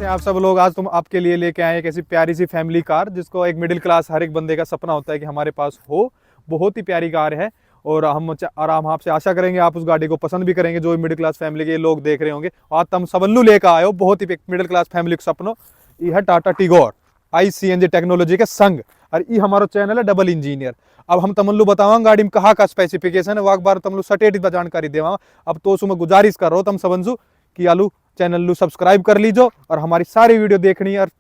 कैसे हैं आप सब लोग। आज तुम आपके लिए लेके आए एक ऐसी प्यारी सी फैमिली कार जिसको एक मिडिल क्लास हर एक बंदे का सपना होता है कि हमारे पास हो। बहुत ही प्यारी कार है और हम आपसे आशा करेंगे आप उस गाड़ी को पसंद भी करेंगे जो मिडिल क्लास फैमिली के लोग देख रहे होंगे। आज तुम सबल्लू लेकर आए हो बहुत ही मिडिल क्लास फैमिली का सपनों। ये है टाटा टिगोर ICNG टेक्नोलॉजी के संग और ये हमारा चैनल है डबल इंजीनियर। अब हम तमल्लू बतावांगे गाड़ी में कहाँ का स्पेसिफिकेशन है वो एक बार तमल्लू सटेट जानकारी देवा। अब तो उसमें गुजारिश कर रहा हूँ तम समझू कि आलू चैनल को सब्सक्राइब कर लीजो और हमारी सारी वीडियो देखनी और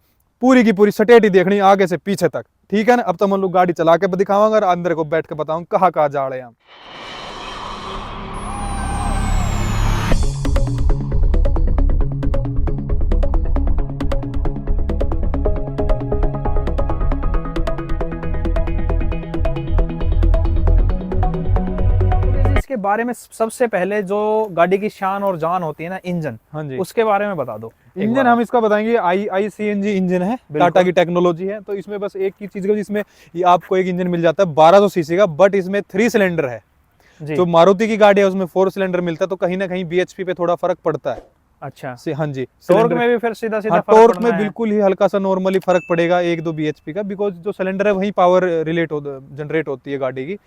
पूरी की पूरी सटेट ही देखनी आगे से पीछे तक, ठीक है ना। अब तो हम लोग गाड़ी चला के दिखावांगे और अंदर को बैठ के बताऊंगा कहाँ कहाँ जा रहे हैं हम। इसके बारे में सबसे पहले जो गाड़ी की शान और जान होती है ना, इंजन, हाँ जी, उसके बारे में बता दो। इंजन हम इसका बताएंगे ICNG इंजन है, टाटा की टेक्नोलॉजी है। तो इसमें बस एक ही चीज है, इसमें ये आपको एक इंजन मिल जाता है 1200 सीसी का, बट इसमें 3 सिलेंडर है। जो मारुति की गाड़ी है उसमें 4 सिलेंडर मिलता है, तो कहीं ना कहीं BHP पे थोड़ा फर्क पड़ता है। अच्छा, हाँ जी, टॉर्क में भी फिर सीधा सीधा टॉर्क में बिल्कुल ही हल्का सा नॉर्मली फर्क पड़ेगा 1-2 BHP का, बिकॉज जो सिलेंडर है वही पावर जनरेट होती है गाड़ी की।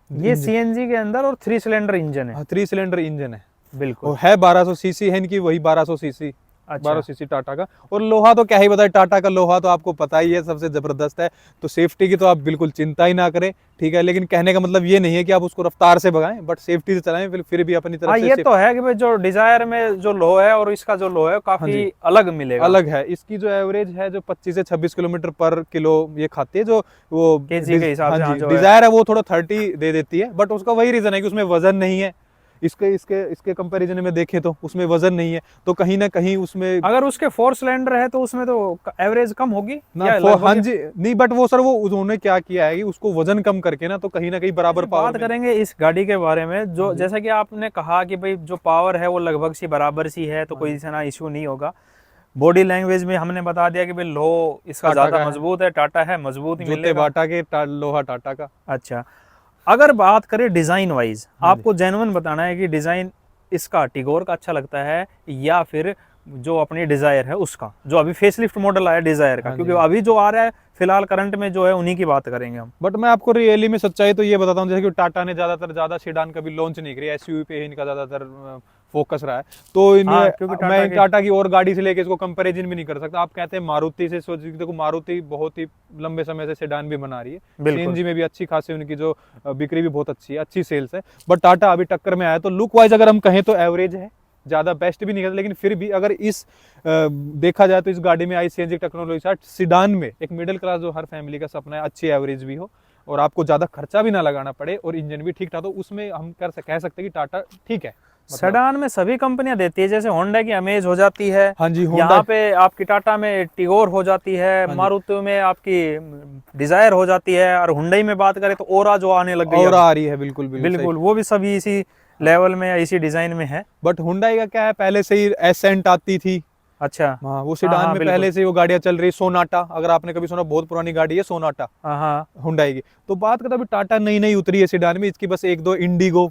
ये CNG के अंदर और 3 सिलेंडर इंजन है। 3 सिलेंडर इंजन है बिल्कुल, और है 1200 सीसी है इनकी, वही 1200 सीसी। अच्छा। 1200 सीसी टाटा का। और लोहा तो क्या ही बताए, टाटा का लोहा तो आपको पता ही है सबसे जबरदस्त है। तो सेफ्टी की तो आप बिल्कुल चिंता ही ना करें, ठीक है। लेकिन कहने का मतलब ये नहीं है कि आप उसको रफ्तार से भगाएं, बट सेफ्टी से चलाएं फिर भी अपनी तरफ से। ये तो है कि भाई जो डिजायर में जो लोहा है और इसका जो लोहा है काफी अलग मिलेगा, अलग है। इसकी जो एवरेज है जो 25 से 26 किलोमीटर पर किलो ये खाती है, जो वो केजी के हिसाब से। डिजायर है वो थोड़ा 30 दे देती है, बट उसका वही रीजन है कि उसमें वजन नहीं है। इसके कंपैरिजन में देखें तो उसमें वजन नहीं है, तो कहीं ना कहीं उसमें अगर उसके 4 सिलेंडर है तो उसमें तो एवरेज कम होगी ना। हाँ जी, नहीं, बट वो सर वो उन्होंने क्या किया है कि उसको वजन कम करके ना, तो कहीं ना कहीं बराबर पावर। बात करेंगे इस गाड़ी के बारे में, जो जैसा कि आपने कहा कि भाई जो पावर है वो लगभग सी बराबर सी है, तो कोई ना इश्यू नहीं होगा। बॉडी लैंग्वेज में हमने बता दिया कि भाई लोहा इसका ज्यादा मजबूत है, टाटा है मजबूत ही मिलेगा, बाटा के लोहा टाटा का। अच्छा, अगर बात करें डिजाइन वाइज, आपको जेन्युइन बताना है कि डिजाइन इसका टिगोर का अच्छा लगता है या फिर जो अपनी डिजायर है उसका, जो अभी फेसलिफ्ट मॉडल आया डिजायर का, क्योंकि अभी जो आ रहा है फिलहाल करंट में जो है उन्हीं की बात करेंगे हम। बट मैं आपको रियली में सच्चाई तो ये बताता हूँ, जैसे कि टाटा ने ज्यादा सेडान कभी लॉन्च नहीं करी, SUV पे ही इनका ज्यादातर फोकस रहा है। तो मैं टाटा की और गाड़ी से लेके इसको कंपैरिजन भी नहीं कर सकता। आप कहते हैं मारुति से, सोच देखो मारुति बहुत ही लंबे समय से सेडान भी बना रही है, CNG में भी अच्छी खासी उनकी जो बिक्री भी बहुत अच्छी है, अच्छी सेल्स है। बट टाटा अभी टक्कर में आया। तो लुक वाइज अगर हम कहें तो एवरेज है, ज्यादा बेस्ट भी नहीं करता, लेकिन फिर भी अगर इस देखा जाए तो इस गाड़ी में ICNG टेक्नोलॉजी साथ सिडान में एक मिडिल क्लास जो हर फैमिली का सपना है, अच्छी एवरेज भी हो और आपको ज्यादा खर्चा भी ना लगाना पड़े और इंजन भी ठीक ठाक, तो उसमें हम कह सकते हैं कि टाटा ठीक है। सेडान में सभी कंपनियां देती है, जैसे होंडा की अमेज हो जाती है, हाँ जी, यहाँ पे आपकी टाटा में टिगोर हो जाती है, मारुति में आपकी डिजायर हो जाती है, और हुंडई में बात करें तो ओरा जो आने लग गई, ओरा आ रही है, बिल्कुल बिल्कुल वो भी सभी इसी लेवल में इसी डिजाइन में है। बट हुंडई का क्या है, पहले से ही एसेंट आती थी। अच्छा, हाँ, वो सेडान में पहले से वो गाड़ियां चल रही। सोनाटा, अगर आपने कभी सुना, बहुत पुरानी गाड़ी है सोनाटा हुंडई की। तो बात करता अभी टाटा नई उतरी है सेडान में, इसकी बस 1-2 इंडिगो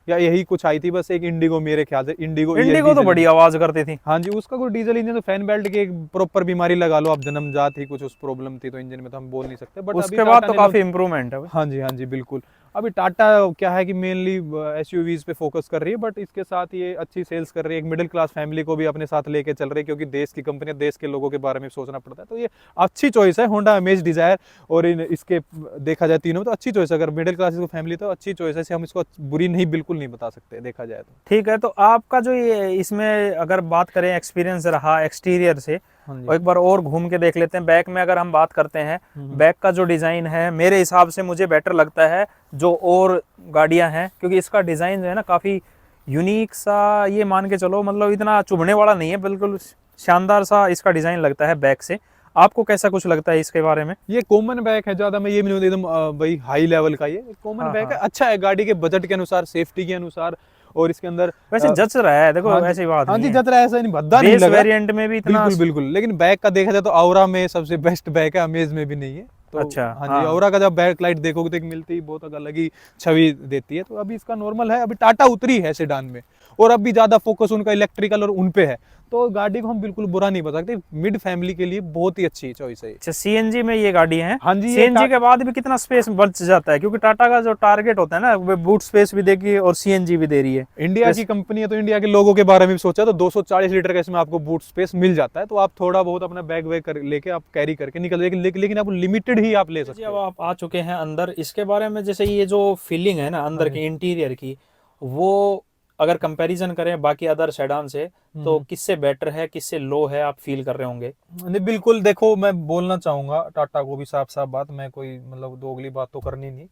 या यही कुछ आई थी, बस एक इंडिगो मेरे ख्याल से। इंडिगो तो बड़ी आवाज करती थी। हाँ जी, उसका कोई डीजल इंजन, तो फैन बेल्ट की एक प्रॉपर बीमारी लगा लो आप, जन्मजात ही कुछ उस प्रॉब्लम थी, तो इंजन में तो हम बोल नहीं सकते। बट उसके बाद तो काफी इंप्रूवमेंट है। हाँ जी बिल्कुल। अभी टाटा क्या है कि मेनली SUVs पे फोकस कर रही है, बट इसके साथ ये अच्छी सेल्स कर रही है, एक मिडिल क्लास फैमिली को भी अपने साथ लेके चल रही है, क्योंकि देश की कंपनियां देश के लोगों के बारे में सोचना पड़ता है। तो ये अच्छी चॉइस है, होंडा अमेज, डिजायर, और इसके देखा जाए तीनों में तो अच्छी चॉइस है। अगर मिडिल क्लास की फैमिली तो अच्छी चॉइस है, हम इसको बुरी नहीं, बिल्कुल नहीं बता सकते देखा जाए तो। ठीक है, तो आपका जो ये इसमें अगर बात करें एक्सपीरियंस रहा एक्सटीरियर से, और एक बार और घूम के देख लेते हैं बैक में। अगर हम बात करते हैं बैक का जो डिजाइन है, मेरे हिसाब से मुझे बेटर लगता है जो और गाड़ियां हैं, क्योंकि इसका डिजाइन जो है ना काफी यूनिक सा, ये मान के चलो, मतलब इतना चुभने वाला नहीं है, बिल्कुल शानदार सा इसका डिजाइन लगता है बैक से। आपको कैसा कुछ लगता है इसके बारे में? ये कॉमन बैक है, ज्यादा मैं ये नहीं एकदम भाई हाई लेवल का, ये कॉमन बैक है, अच्छा है गाड़ी के बजट के अनुसार, सेफ्टी के अनुसार, और इसके अंदर वैसे जच रहा है, देखो ऐसी बात हाँ जी, जच रहा है, ऐसा नहीं भद्दा नहीं लग रहा, वेरिएंट में भी इतना बिल्कुल। लेकिन बैक का देखा जाए तो औरा में सबसे बेस्ट बैक है, अमेज में भी नहीं है। तो अच्छा, हाँ जी, औरा का जब बैक लाइट देखोगे तो एक मिलती बहुत अलग ही छवि देती है। तो अभी इसका नॉर्मल है, अभी टाटा उतरी है सेडान में, और अभी ज्यादा फोकस उनका इलेक्ट्रिकल और उन पे है। तो गाड़ी को हम बिल्कुल बुरा नहीं बता सकते, मिड फैमिली के लिए बहुत ही अच्छी चॉइस है। अच्छा, सीएनजी में ये गाड़ी है। हाँ जी, सीएनजी के बाद भी कितना स्पेस बच जाता है, क्योंकि टाटा का जो टारगेट होता है ना, वो बूट स्पेस भी देगी और सीएनजी भी दे रही है। इंडिया की कंपनी है तो इंडिया के लोगों के बारे में भी सोचा, तो 240 लीटर का इसमें आपको बूट स्पेस मिल जाता है, तो आप थोड़ा बहुत अपना बैग वैग लेके आप कैरी करके निकल, लेकिन आप लिमिटेड ही आप ले सकते अब हो। आप आ चुके हैं अंदर, इसके बारे में जैसे ये जो फीलिंग है ना अंदर की इंटीरियर की, वो अगर कंपैरिजन करें बाकी अदर सेडान से, तो किससे बेटर है, किससे लो है, आप फील कर रहे होंगे? नहीं बिल्कुल, देखो मैं बोलना चाहूंगा टाटा को भी साफ साफ बात, मैं कोई मतलब दोगली बात तो करनी नहीं।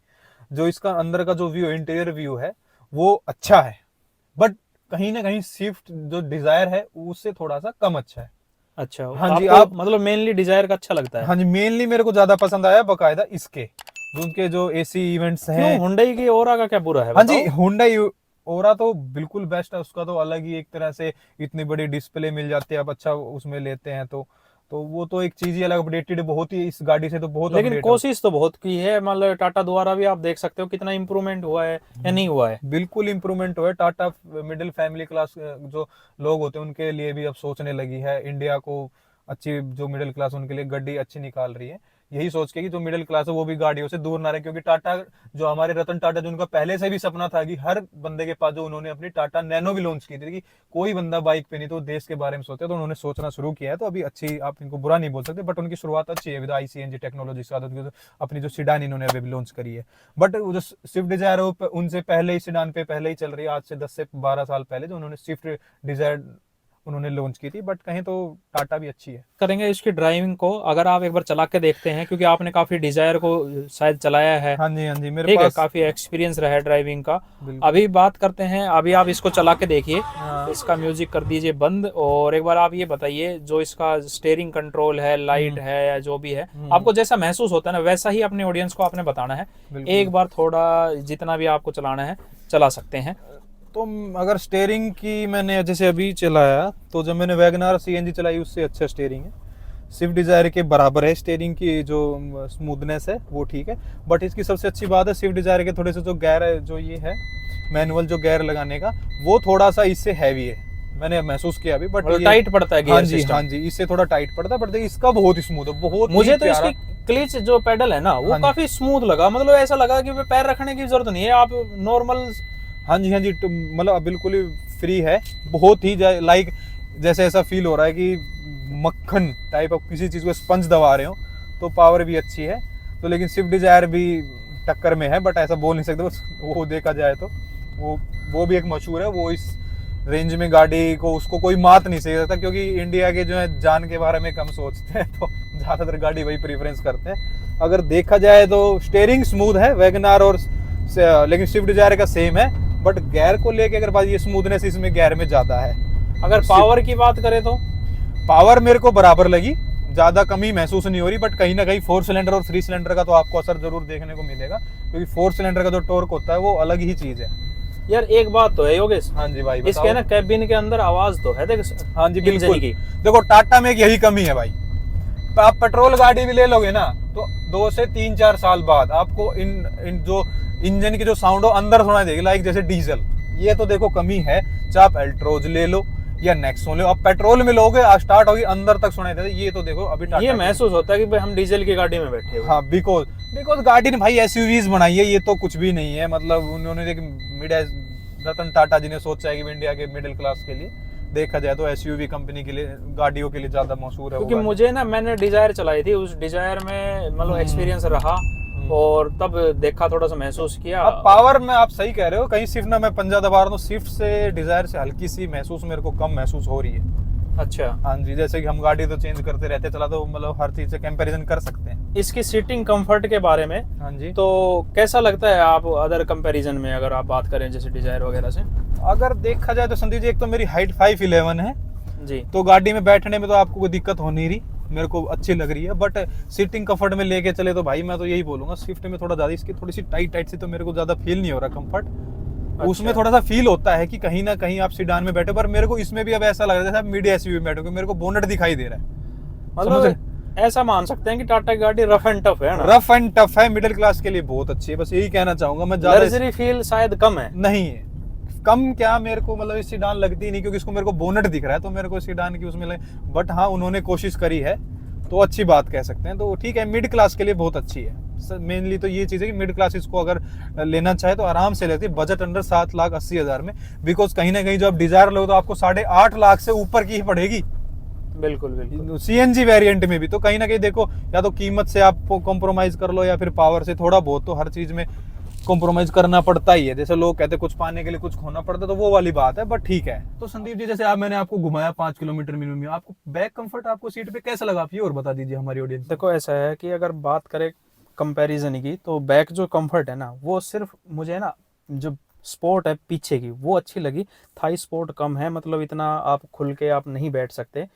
जो इसका अंदर का जो व्यू, इंटीरियर व्यू है वो अच्छा है, बट कहीं ना कहीं स्विफ्ट जो डिजायर है उससे थोड़ा सा कम अच्छा है। अच्छा, हाँ जी, आप मतलब मेनली डिजायर का अच्छा लगता है? हाँ जी, मेनली मेरे को ज्यादा पसंद आया बकायदा इसके जो उनके जो एसी इवेंट्स हैं। हुंडई की ओरा का क्या बुरा है? हाँ जी, हुंडई ओरा तो बिल्कुल बेस्ट है, उसका तो अलग ही एक तरह से इतनी बड़ी डिस्प्ले मिल जाती है, आप अच्छा उसमें लेते हैं तो वो तो एक चीज ही अलग, अपडेटेड बहुत ही इस गाड़ी से तो बहुत। लेकिन कोशिश तो बहुत की है, मतलब टाटा द्वारा भी आप देख सकते हो कितना इंप्रूवमेंट हुआ है या नहीं हुआ है। बिल्कुल इंप्रूवमेंट हुआ है। टाटा मिडिल फैमिली क्लास जो लोग होते हैं उनके लिए भी अब सोचने लगी है, इंडिया को अच्छी जो मिडिल क्लास उनके लिए गाड़ी अच्छी निकाल रही है, यही सोच के कि जो मिडिल क्लास है वो भी गाड़ियों से दूर ना रहे। क्योंकि टाटा जो हमारे रतन टाटा, जो उनका पहले से भी सपना था कि हर बंदे के पास, जो उन्होंने अपनी टाटा नैनो भी लॉन्च की थी कि कोई बंदा बाइक पे नहीं तो देश के बारे में सोचे, तो उन्होंने सोचना शुरू किया है। तो अभी अच्छी, आप इनको बुरा नहीं बोल सकते, बट उनकी शुरुआत अच्छी है विद ICNG टेक्नोलॉजी के साथ। अपनी जो सिडान इन्होंने अभी लॉन्च करी है, बट जो स्विफ्ट डिजायर है वो उनसे पहले ही सिडान पे पहले ही चल रही है, आज से 10 से 12 साल पहले जो उन्होंने स्विफ्ट डिजायर उन्होंने लॉन्च की थी। बट कहीं तो टाटा भी अच्छी है। करेंगे इसकी ड्राइविंग को, अगर आप एक बार चला के देखते हैं, क्योंकि आपने काफी डिजायर को शायद चलाया है। हाँ जी, मेरे ठीक है, पास काफी एक्सपीरियंस रहा है ड्राइविंग का। अभी बात करते हैं, अभी आप इसको चला के देखिए। इसका म्यूजिक कर दीजिए बंद, और एक बार आप ये बताइए, जो इसका स्टीयरिंग कंट्रोल है, लाइट है या जो भी है, आपको जैसा महसूस होता है ना वैसा ही अपने ऑडियंस को आपने बताना है। एक बार थोड़ा जितना भी आपको चलाना है चला सकते हैं। तो अगर स्टीयरिंग की मैंने जैसे अभी चलाया, तो जब मैंने वैगनार CNG चलाई उससे अच्छा स्टीयरिंग है, स्विफ्ट डिजायर के बराबर है स्टीयरिंग की जो स्मूथनेस है वो ठीक है। बट इसकी सबसे अच्छी बात है स्विफ्ट डिजायर के थोड़े से जो गेयर है, जो ये है मैनुअल जो गेयर लगाने का, वो थोड़ा सा इससे हैवी है, मैंने महसूस किया अभी। बट टाइट पड़ता है गियर सिस्टम। हाँ जी, इससे थोड़ा टाइट पड़ता है, बट इसका बहुत ही स्मूथ है, बहुत। मुझे तो इसकी क्लिच जो पेडल है ना वो काफी स्मूथ लगा, मतलब ऐसा लगा कि पैर रखने की जरूरत नहीं है, आप नॉर्मल। हाँ जी, मतलब बिल्कुल ही फ्री है, बहुत ही लाइक जैसे ऐसा फील हो रहा है कि मक्खन टाइप, आप किसी चीज को स्पंज दबा रहे हो। तो पावर भी अच्छी है तो, लेकिन स्विफ्ट डिजायर भी टक्कर में है, बट ऐसा बोल नहीं सकते। वो देखा जाए तो वो भी एक मशहूर है, वो इस रेंज में गाड़ी को उसको कोई मात नहीं सही सकता, क्योंकि इंडिया के जो है जान के बारे में कम सोचते हैं, तो ज्यादातर गाड़ी वही प्रीफरेंस करते हैं। अगर देखा जाए तो स्टीयरिंग स्मूथ है वैगनार और, लेकिन स्विफ्ट डिजायर का सेम है, बट गियर को लेके अगर बात, ये स्मूथनेस इसमें गियर में ज्यादा है। अगर पावर की बात करें तो पावर मेरे को बराबर लगी, ज्यादा कमी महसूस नहीं हो रही, बट कहीं ना कहीं 4 सिलेंडर और 3 सिलेंडर का तो आपको असर जरूर देखने को मिलेगा, क्योंकि 4 सिलेंडर का जो टॉर्क होता है वो अलग ही चीज है। यार एक बात तो है योगेश। हाँ जी भाई, इसके ना कैबिन के अंदर आवाज तो है, देख। हाँ जी बिल्कुल, देखो टाटा में यही कमी है भाई, आप पेट्रोल गाड़ी भी ले लोगे ना तो 2 से 3-4 साल बाद आपको इन जो इंजन की जो साउंड हो अंदर सुनाई देगी, लाइक जैसे डीजल। ये तो देखो कमी है, चाहे आप एल्ट्रोज ले लो या नेक्सॉन ले लो, आप पेट्रोल में लोगे स्टार्ट होगी अंदर तक सुनाई देता है। ये तो देखो अभी ये महसूस होता है कि भाई हम डीजल की गाड़ी में बैठे हैं। हाँ, बिकॉज गाड़ी ने भाई SUVs बनाई है, ये तो कुछ भी नहीं है। मतलब उन्होंने एक रतन टाटा जी ने सोचा है कि इंडिया के मिडिल क्लास के लिए देखा जाए तो SUV कंपनी के लिए, गाड़ियों के लिए ज्यादा मशहूर है। क्योंकि मुझे ना, मैंने डिजायर चलाई थी, उस डिजायर में मतलब एक्सपीरियंस रहा और तब देखा, थोड़ा सा महसूस किया। अब पावर में आप सही कह रहे हो, कहीं सिर्फ ना मैं पंजा दबा रहा हूँ, स्विफ्ट से डिजायर से हल्की सी महसूस मेरे को कम महसूस हो रही है। अच्छा, हाँ जी, जैसे कि हम गाड़ी तो चेंज करते रहते चला, तो मतलब हर चीज से कंपैरिजन कर सकते हैं। इसकी सीटिंग कंफर्ट के बारे में हाँ जी, तो कैसा लगता है आप अदर कंपैरिजन में, अगर आप बात करें जैसे डिजायर वगैरह से? अगर देखा जाए तो संदीप जी, एक तो मेरी हाइट 5'11" है जी, तो गाड़ी में बैठने में तो आपको कोई दिक्कत हो नहीं रही, मेरे को अच्छी लग रही है। बट सीटिंग कंफर्ट में लेके चले तो भाई मैं तो यही बोलूंगा, स्विफ्ट में थोड़ा ज्यादा इसकी थोड़ी सी टाइट सी तो मेरे को ज्यादा फील नहीं हो रहा कंफर्ट। अच्छा। उसमें थोड़ा सा फील होता है कि कहीं ना कहीं आप सीडान में बैठे, पर मेरे को इसमें भी अब ऐसा लग रहा है जैसे आप मिड SUV में बैठे, मेरे को बोनट दिखाई दे रहा है। मतलब ऐसा मान सकते हैं कि टाटा की गाड़ी रफ एंड टफ है ना? रफ एंड टफ है, मिडिल क्लास के लिए बहुत अच्छी है, बस यही कहना चाहूंगा मैं। ज्यादा लग्जरी फील शायद कम है, नहीं है, कम क्या मेरे को मतलब इस सीडान लगती नहीं, क्योंकि इसको मेरे को बोनट दिख रहा है तो मेरे को सीडान की उसमें बट हाँ उन्होंने कोशिश करी है तो अच्छी बात कह सकते हैं। तो ठीक है, मिड क्लास के लिए बहुत अच्छी है। मेनली तो ये चीज़ है कि मिड क्लास इसको अगर लेना चाहे तो आराम से लेती है, बजट अंडर 7,80,000 में। बिकॉज कहीं ना कहीं जो आप डिजायर लो तो आपको 8.5 लाख से ऊपर की ही पड़ेगी, बिल्कुल बिल्कुल। सीएनजी वेरिएंट में भी। तो कहीं ना कहीं देखो, या तो कीमत से आप कॉम्प्रोमाइज कर लो या फिर पावर से, थोड़ा बहुत तो हर चीज में कॉम्प्रोमाइज करना पड़ता ही है। जैसे लोग कहते हैं कुछ पाने के लिए कुछ खोना पड़ता है, तो वो वाली बात है, बट ठीक है। तो संदीप जी, जैसे मैंने आपको घुमाया 5 किलोमीटर मिनिमम, आपको बैक कंफर्ट आपको सीट पे कैसा लगा, आप ये और बता दीजिए हमारी ऑडियंस। देखो ऐसा है कि अगर बात करें कंपैरिजन की, तो बैक जो कंफर्ट है ना, वो सिर्फ मुझे ना जो स्पोर्ट है पीछे की वो अच्छी लगी। थाई स्पोर्ट कम है, मतलब इतना आप खुल के आप नहीं बैठ सकते।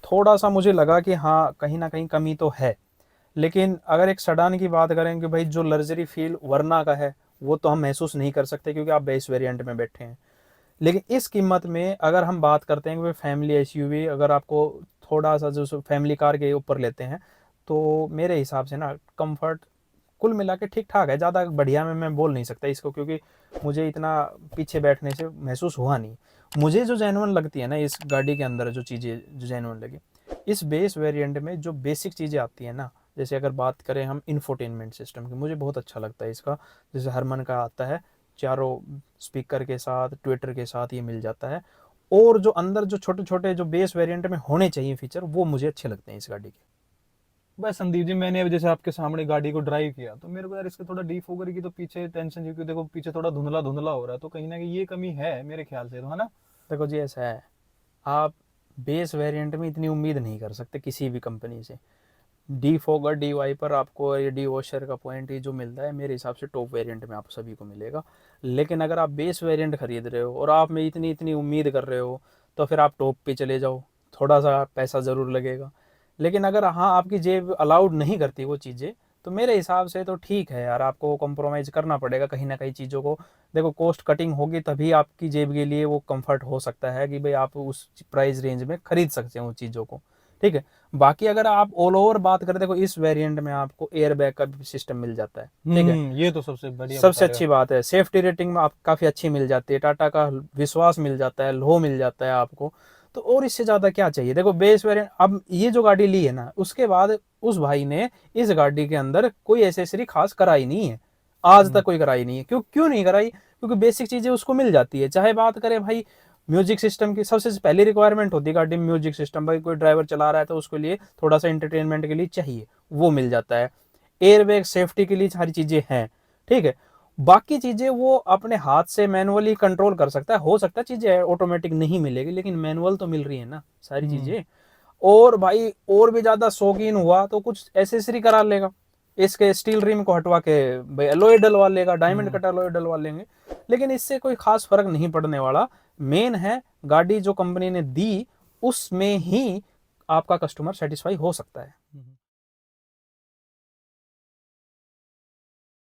थोड़ा सा मुझे लगा कि हाँ कहीं ना कहीं कमी तो है। लेकिन अगर एक सेडान की बात करें कि भाई जो लग्जरी फील वरना का है वो तो हम महसूस नहीं कर सकते, क्योंकि आप बेस वेरिएंट में बैठे हैं। लेकिन इस कीमत में अगर हम बात करते हैं कि फैमिली एसयूवी, अगर आपको थोड़ा सा जो फैमिली कार के ऊपर लेते हैं, तो मेरे हिसाब से ना कंफर्ट कुल मिला के ठीक ठाक है। ज़्यादा बढ़िया में मैं बोल नहीं सकता इसको, क्योंकि मुझे इतना पीछे बैठने से महसूस हुआ नहीं। मुझे जो जेन्युइन लगती है ना इस गाड़ी के अंदर, जो चीज़ें जो जेन्युइन लगी इस बेस वेरिएंट में, जो बेसिक चीज़ें आती हैं ना, जैसे अगर बात करें हम इंफोटेनमेंट सिस्टम की, मुझे बहुत अच्छा लगता है इसका। जैसे हरमन का आता है, चारों स्पीकर के साथ, ट्विटर के साथ ये मिल जाता है। और जो अंदर जो छोटे छोटे जो बेस वेरिएंट में होने चाहिए फीचर, वो मुझे अच्छे लगते हैं इस गाड़ी के। बस संदीप जी, मैंने अब जैसे आपके सामने गाड़ी को ड्राइव किया तो मेरे को यार इसके थोड़ा डीफोगर की तो पीछे टेंशन, क्योंकि देखो पीछे थोड़ा धुंधला धुंधला हो रहा है, तो कहीं ना कहीं ये कमी है मेरे ख्याल से, तो है ना। देखो जी ऐसा है, आप बेस वेरिएंट में इतनी उम्मीद नहीं कर सकते किसी भी कंपनी से। डी फोगर, डी वाइपर, आपको ये डी वॉशर का पॉइंट ही जो मिलता है मेरे हिसाब से टॉप वेरिएंट में आप सभी को मिलेगा। लेकिन अगर आप बेस वेरिएंट खरीद रहे हो और आप में इतनी इतनी उम्मीद कर रहे हो, तो फिर आप टॉप पे चले जाओ। थोड़ा सा पैसा ज़रूर लगेगा, लेकिन अगर हाँ आपकी जेब अलाउड नहीं करती वो चीज़ें, तो मेरे हिसाब से तो ठीक है यार, आपको कॉम्प्रोमाइज़ करना पड़ेगा कहीं ना कहीं चीज़ों को। देखो कॉस्ट कटिंग होगी तभी आपकी जेब के लिए वो कंफर्ट हो सकता है कि भाई आप उस प्राइस रेंज में खरीद सकते हैं उन चीज़ों को, ठीक है। बाकी अगर आप ऑल ओवर बात करें, देखो इस वेरिएंट में आपको एयर बैग का भी सिस्टम मिल जाता है, ठीक है। ये तो सबसे बढ़िया बता सबसे रहे हो। अच्छी बात है, सेफ्टी रेटिंग में आप काफ़ी अच्छी मिल जाती है, टाटा का विश्वास मिल जाता है, लो मिल जाता है आपको। तो और इससे ज़्यादा क्या चाहिए। देखो बेस वेरिएंट, अब ये जो गाड़ी ली है ना, उसके बाद उस भाई ने इस गाड़ी के अंदर कोई एसेसरी खास कराई नहीं है, आज तक कोई कराई नहीं है। क्यों क्यों नहीं कराई, क्योंकि बेसिक चीज़ें उसको मिल जाती है। चाहे बात करें भाई म्यूजिक सिस्टम की, सबसे पहली रिक्वायरमेंट होती है गाड़ी में म्यूजिक सिस्टम। भाई कोई ड्राइवर चला रहा है तो उसके लिए थोड़ा सा इंटरटेनमेंट के लिए चाहिए, वो मिल जाता है। एयरबैग सेफ्टी के लिए सारी चीज़ें हैं, ठीक है। बाकी चीज़ें वो अपने हाथ से मैनुअली कंट्रोल कर सकता है। हो सकता है चीज़ें ऑटोमेटिक नहीं मिलेगी, लेकिन मैनुअल तो मिल रही है ना सारी चीज़ें। और भाई और भी ज़्यादा शौकीन हुआ तो कुछ एसेसरी करा लेगा, इसके स्टील रिम को हटवा के भाई एलॉय डलवा लेगा, डायमंड कट एलॉय डलवा लेंगे। लेकिन इससे कोई खास फर्क नहीं पड़ने वाला। मेन है गाड़ी जो कंपनी ने दी उसमें ही आपका कस्टमर सेटिस्फाई हो सकता है।